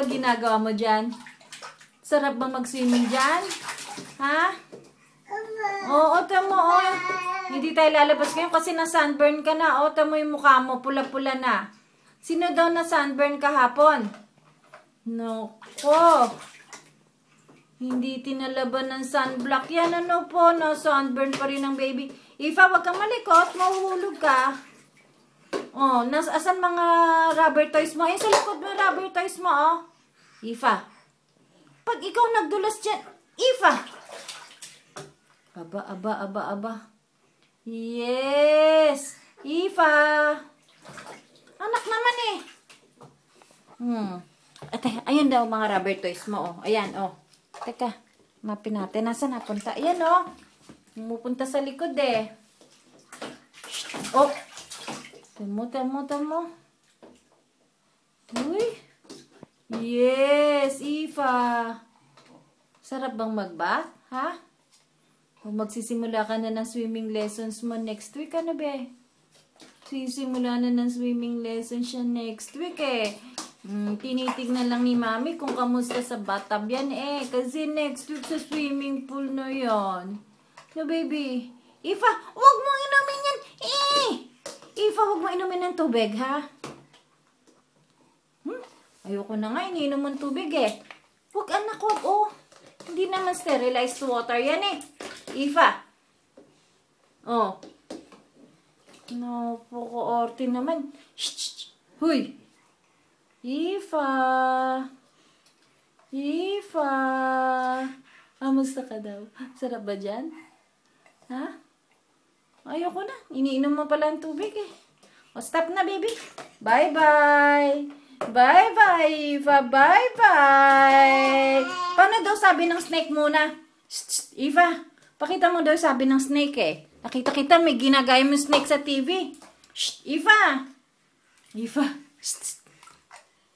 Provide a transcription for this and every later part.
daw ginagawa mo dyan? Sarap ba mag-swimming dyan? Ha? Oo, tamo, oh. Hindi tayo lalabas ngayon kasi na-sunburn ka na. O, tamo yung mukha mo, pula-pula na. Sino daw na-sunburn kahapon? Nako. Hindi tinalaban ng sunblock. Yan, ano po, no? Sunburn pa rin ang baby. Ifa, wag kang malikot. Mahuhulog ka. Oh, asan mga rubber toys mo? Ayun sa likod mo, rubber toys mo, oh. Ifa. Pag ikaw nagdulas dyan, Ifa. Aba. Yes. Ifa. Anak naman eh. Ayun daw mga rubber toys mo, oh. Ayan, oh. Teka, mapin natin. Nasaan napunta? Ayan, oh. Pumupunta sa likod, eh. Oh. Tamo. Uy. Yes, Ifa. Sarap bang mag-bath, ha? O magsisimula ka na ng swimming lessons mo next week, ano be? Sisimula na ng swimming lessons siya next week, eh. Tinitignan lang ni Mami kung kamusta sa bathtub yan, eh. Kasi next week sa swimming pool na yan. No, baby? Ifa, huwag mo inumin yan, eh! Ifa, huwag mo inumin ng tubig, ha? Ayoko na nga, iniinom mong tubig, eh. Huwag, anak, huwag, oh. Hindi naman sterilized water yan, eh. Ifa. Oh. Napaka-arte naman. Shh. Huy. Ifa. Kamusta ka daw? Sarap ba dyan? Ha? Ayoko na. Iniinom mo pala ang tubig, eh. O, stop na, baby. Bye-bye. Bye-bye, Ifa. Bye-bye. Paano daw sabi ng snake muna? Shh, Ifa. Pakita mo daw sabi ng snake, eh. Nakita kita, may ginagaya mo snake sa TV. Shh, Ifa. Shh.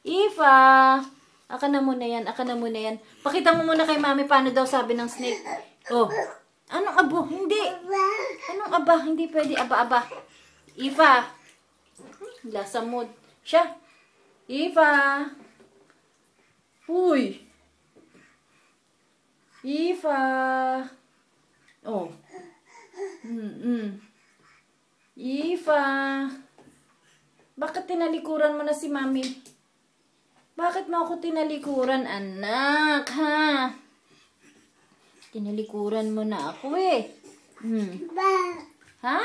Ifa. Aka na muna yan. Pakita mo muna kay Mami paano daw sabi ng snake. Oh. Anong abo? Hindi. Anong aba? Hindi pwede. Aba. Ifa. Lasa mood. Siya. Ifa. Uy. Ifa. Oh. Ifa. Bakit tinalikuran mo na si Mami? Bakit mo ako tinalikuran, anak, ha? Tinalikuran mo na ako, eh. Ha?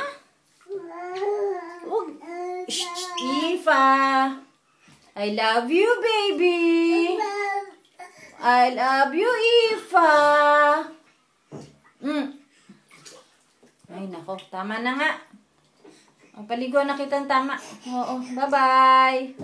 Shh, Ifa. I love you, baby. I love you, Ifa. Ay, nako. Tama na nga. Paligo na kitang tama. Oo, bye-bye.